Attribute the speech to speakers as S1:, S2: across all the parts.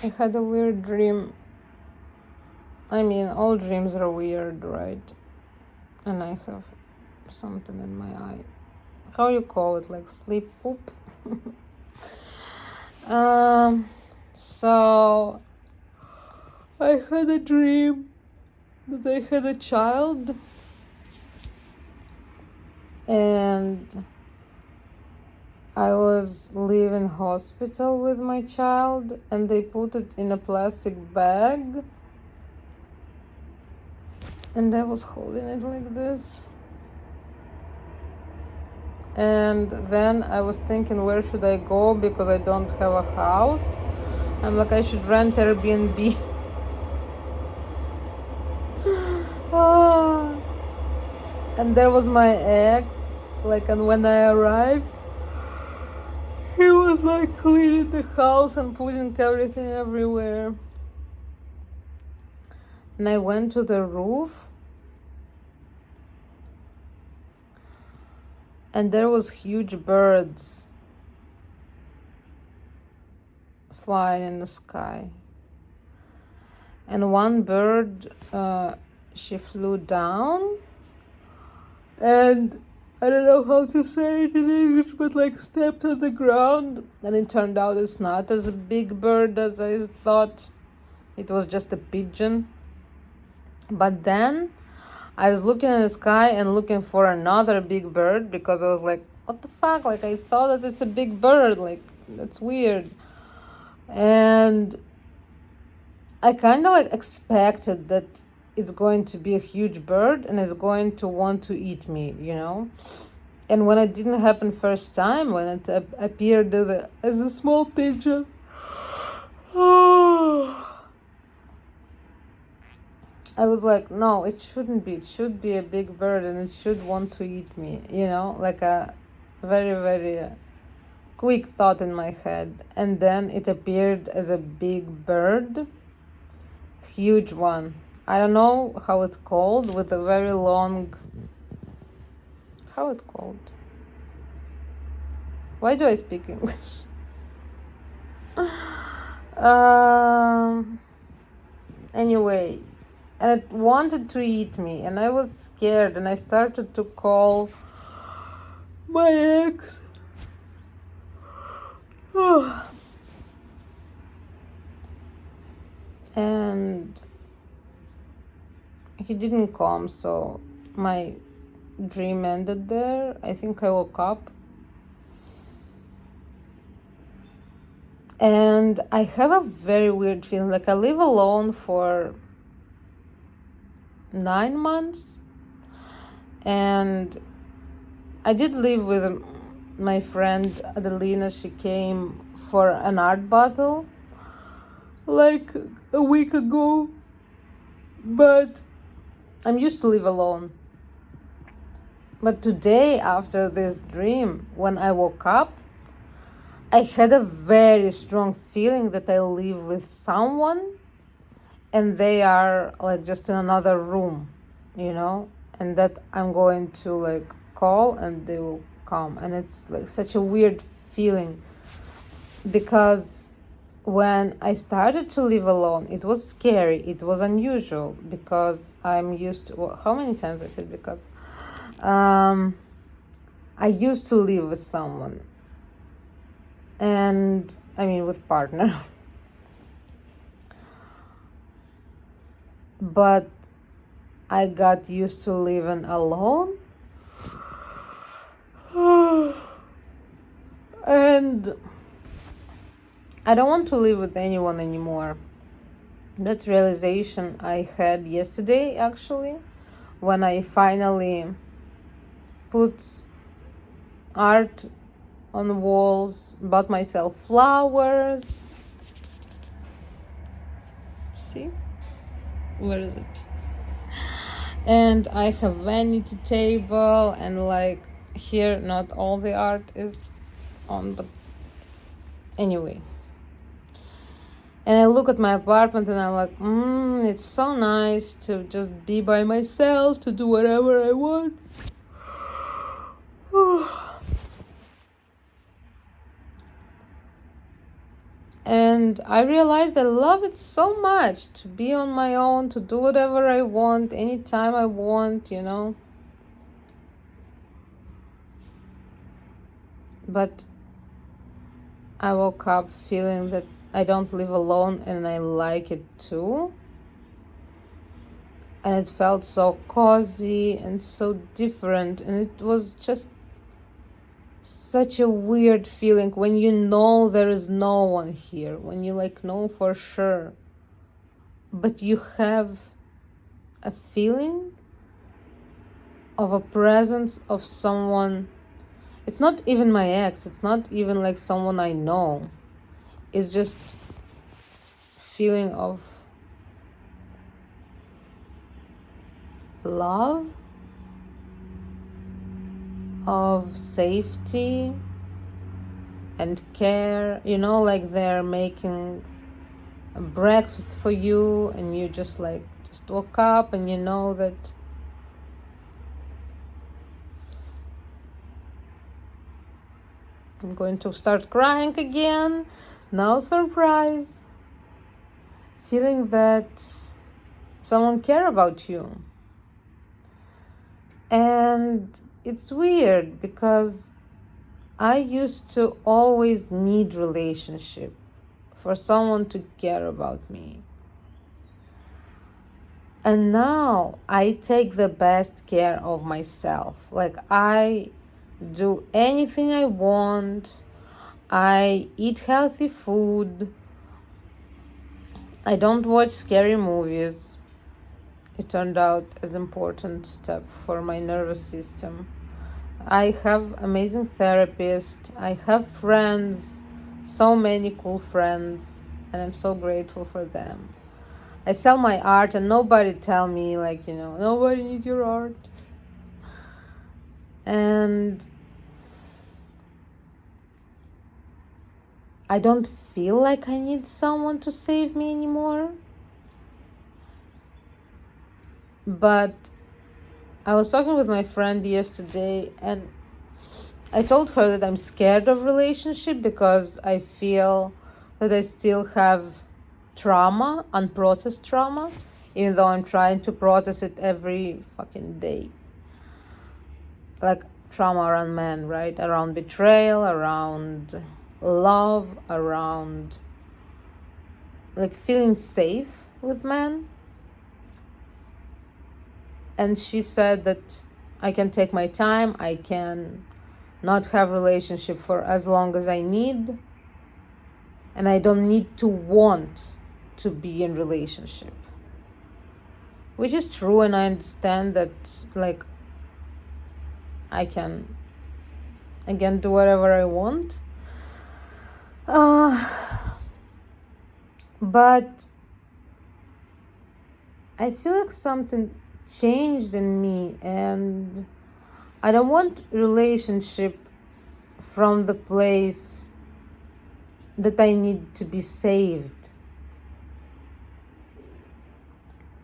S1: I had a weird dream. I mean, all dreams are weird, right? And I have something in my eye. How you call it? Like sleep poop? So I had a dream that I had a child, and I was leaving hospital with my child, and they put it in a plastic bag, and I was holding it like this. And then I was thinking, where should I go, because I don't have a house. I'm like, I should rent Airbnb. And there was my ex, like, and when I arrived, he was like cleaning the house and putting everything everywhere. And I went to the roof, and there was huge birds flying in the sky. And one bird, she flew down, and I don't know how to say it in English, but like stepped on the ground, and it turned out it's not as a big bird as I thought. It was just a pigeon. But then I was looking in the sky and looking for another big bird, because I was like, what the fuck? Like, I thought that it's a big bird. Like, that's weird. And I kind of like expected that it's going to be a huge bird and it's going to want to eat me, you know? And when it didn't happen first time, when it appeared as a small pigeon, I was like, no, it shouldn't be. It should be a big bird and it should want to eat me, you know? Like a very, very quick thought in my head. And then it appeared as a big bird, huge one. I don't know how it's called, with a very long... How it's called? Why do I speak English? Anyway, and it wanted to eat me, and I was scared, and I started to call my ex. And he didn't come, so my dream ended there. I think I woke up, and I have a very weird feeling. Like, I live alone for 9 months, and I did live with my friend Adelina. She came for an art battle like a week ago, but I'm used to live alone. But today, after this dream, when I woke up, I had a very strong feeling that I live with someone, and they are like just in another room, you know, and that I'm going to like call and they will come. And it's like such a weird feeling, because when I started to live alone, it was scary, it was unusual, because I'm used to... Well, how many times I said because? I used to live with someone, and I mean with partner. But I got used to living alone, and I don't want to live with anyone anymore. That realization I had yesterday, actually, when I finally put art on walls, bought myself flowers. See? Where is it? And I have vanity table, and like here, not all the art is on, but anyway. And I look at my apartment and I'm like, it's so nice to just be by myself, to do whatever I want. And I realized I love it so much to be on my own, to do whatever I want, anytime I want, But I woke up feeling that I don't live alone, and I like it too. And it felt so cozy and so different, and it was just such a weird feeling when you know there is no one here, when you know for sure, but you have a feeling of a presence of someone. It's not even my ex, it's not even like someone I know. It's just feeling of love, of safety and care, like they're making a breakfast for you, and you just woke up, and you know that I'm going to start crying again. No surprise. Feeling that someone cares about you. And it's weird because I used to always need relationship for someone to care about me. And now I take the best care of myself. I do anything I want. I eat healthy food. I don't watch scary movies. It turned out as an important step for my nervous system. I have amazing therapists. I have friends, so many cool friends, and I'm so grateful for them. I sell my art, and nobody tell me nobody needs your art. And I don't feel like I need someone to save me anymore. But I was talking with my friend yesterday, and I told her that I'm scared of relationship because I feel that I still have trauma, unprocessed trauma, even though I'm trying to process it every fucking day. Trauma around men, right? Around betrayal, around love, around feeling safe with men. And she said that I can take my time, I can not have relationship for as long as I need, and I don't need to want to be in relationship, which is true. And I understand that I can again do whatever I want, but I feel like something changed in me, and I don't want relationship from the place that I need to be saved,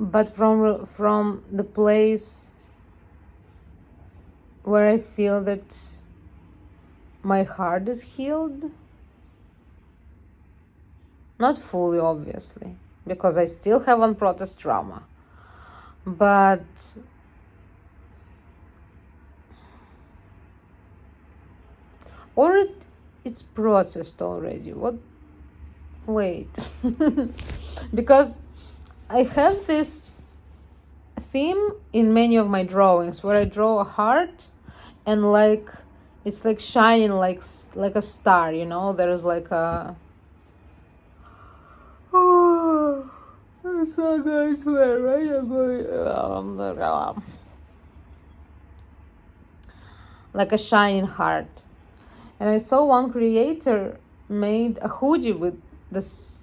S1: but from the place where I feel that my heart is healed. Not fully, obviously, because I still have unprocessed trauma, but or it's processed already. Wait. Because I have this theme in many of my drawings where I draw a heart, and it's shining like a star, there's a it's not going to wear, right? I'm going like a shining heart. And I saw one creator made a hoodie with this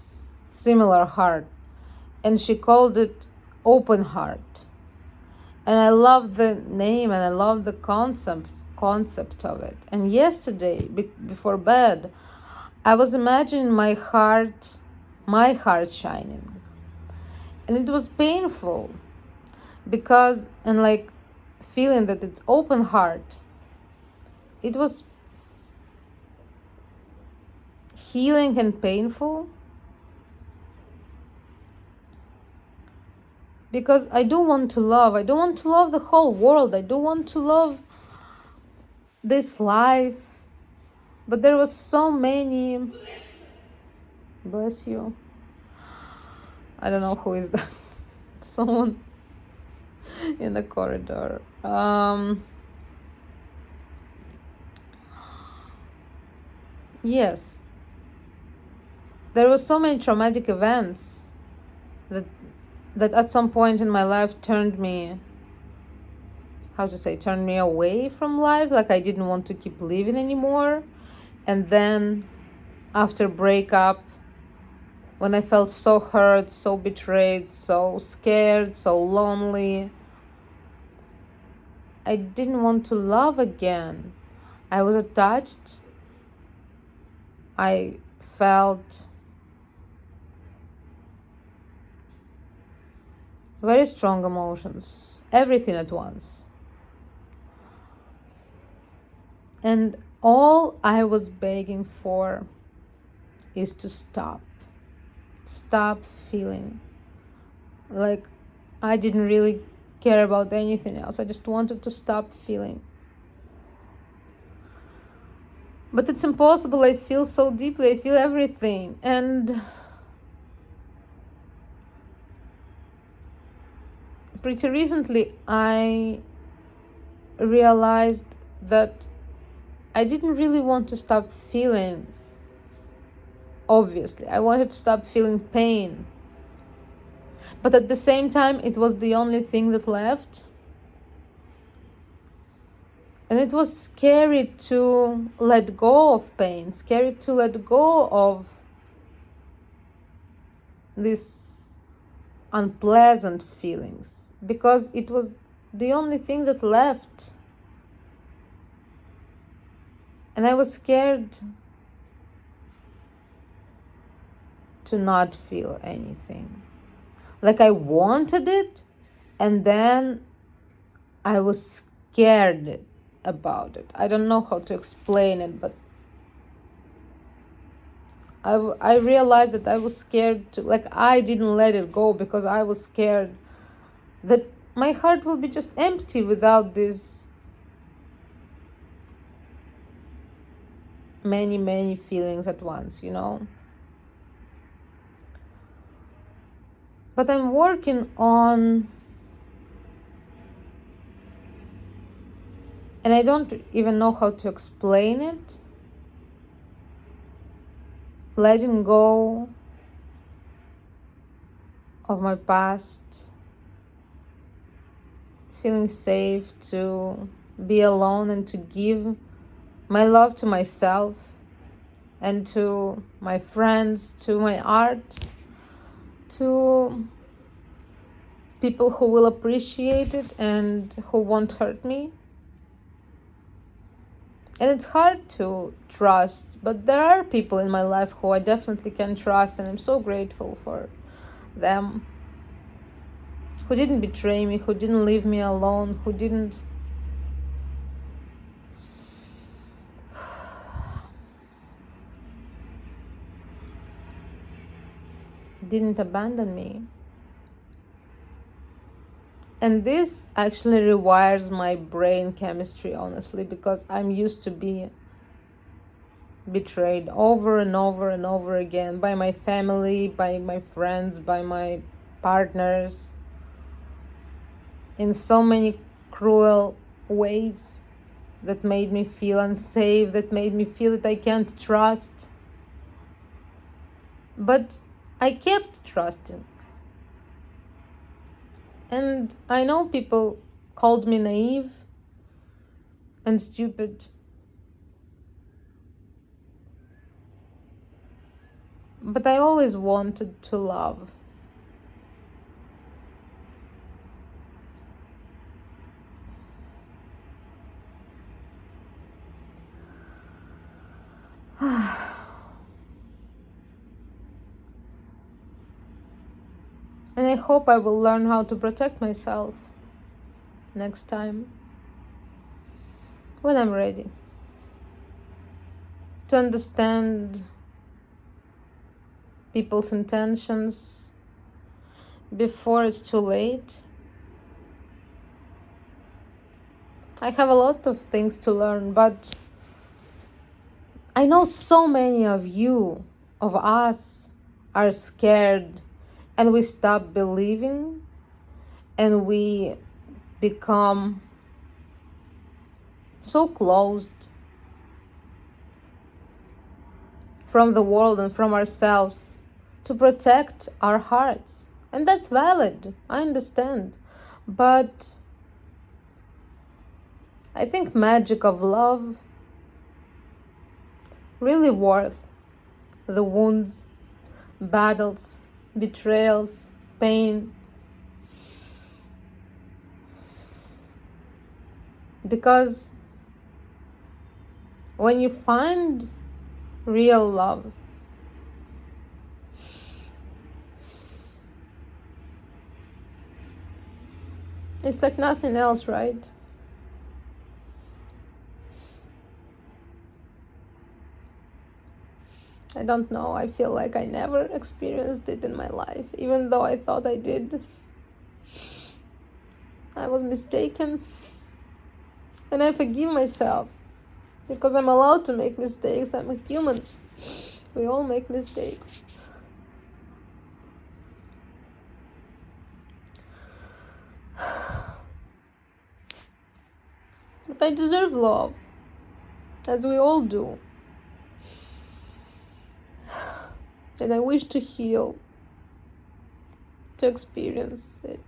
S1: similar heart, and she called it Open Heart. And I love the name, and I love the concept of it. And yesterday, before bed, I was imagining my heart shining. And it was painful because, and feeling that it's open heart, it was healing and painful, because I do want to love. I do want to love the whole world. I do want to love this life. But there was so many, bless you. I don't know who is that. Someone in the corridor. Yes. There were so many traumatic events that at some point in my life turned me away from life. Like I didn't want to keep living anymore. And then after breakup, when I felt so hurt, so betrayed, so scared, so lonely, I didn't want to love again. I was attached. I felt very strong emotions, everything at once. And all I was begging for is to stop feeling. Like I didn't really care about anything else. I just wanted to stop feeling. But it's impossible. I feel so deeply. I feel everything. And pretty recently, I realized that I didn't really want to stop feeling. Obviously, I wanted to stop feeling pain. But at the same time, it was the only thing that left. And it was scary to let go of pain, scary to let go of these unpleasant feelings, because it was the only thing that left. And I was scared to not feel anything. Like I wanted it, and then I was scared about it. I don't know how to explain it, but I realized that I was scared to, like I didn't let it go because I was scared that my heart will be just empty without these many feelings at once, But I'm working on, and I don't even know how to explain it, letting go of my past, feeling safe to be alone and to give my love to myself and to my friends, to my art, to people who will appreciate it and who won't hurt me. And it's hard to trust, but there are people in my life who I definitely can trust, and I'm so grateful for them, who didn't betray me, who didn't leave me alone, who didn't abandon me. And this actually rewires my brain chemistry, honestly, because I'm used to be betrayed over and over and over again by my family, by my friends, by my partners, in so many cruel ways that made me feel unsafe, that made me feel that I can't trust. But I kept trusting. And I know people called me naive and stupid. But I always wanted to love. And I hope I will learn how to protect myself next time, when I'm ready, to understand people's intentions before it's too late. I have a lot of things to learn, but I know so many of you, of us, are scared, and we stop believing, and we become so closed from the world and from ourselves to protect our hearts. And that's valid, I understand. But I think magic of love really worth the wounds, battles, betrayals, pain. Because when you find real love, it's like nothing else, right? I don't know, I feel like I never experienced it in my life, even though I thought I did. I was mistaken, and I forgive myself because I'm allowed to make mistakes. I'm a human. We all make mistakes. But I deserve love, as we all do. And I wish to heal, to experience it.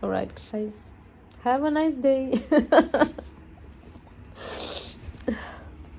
S1: Alright, guys. Have a nice day.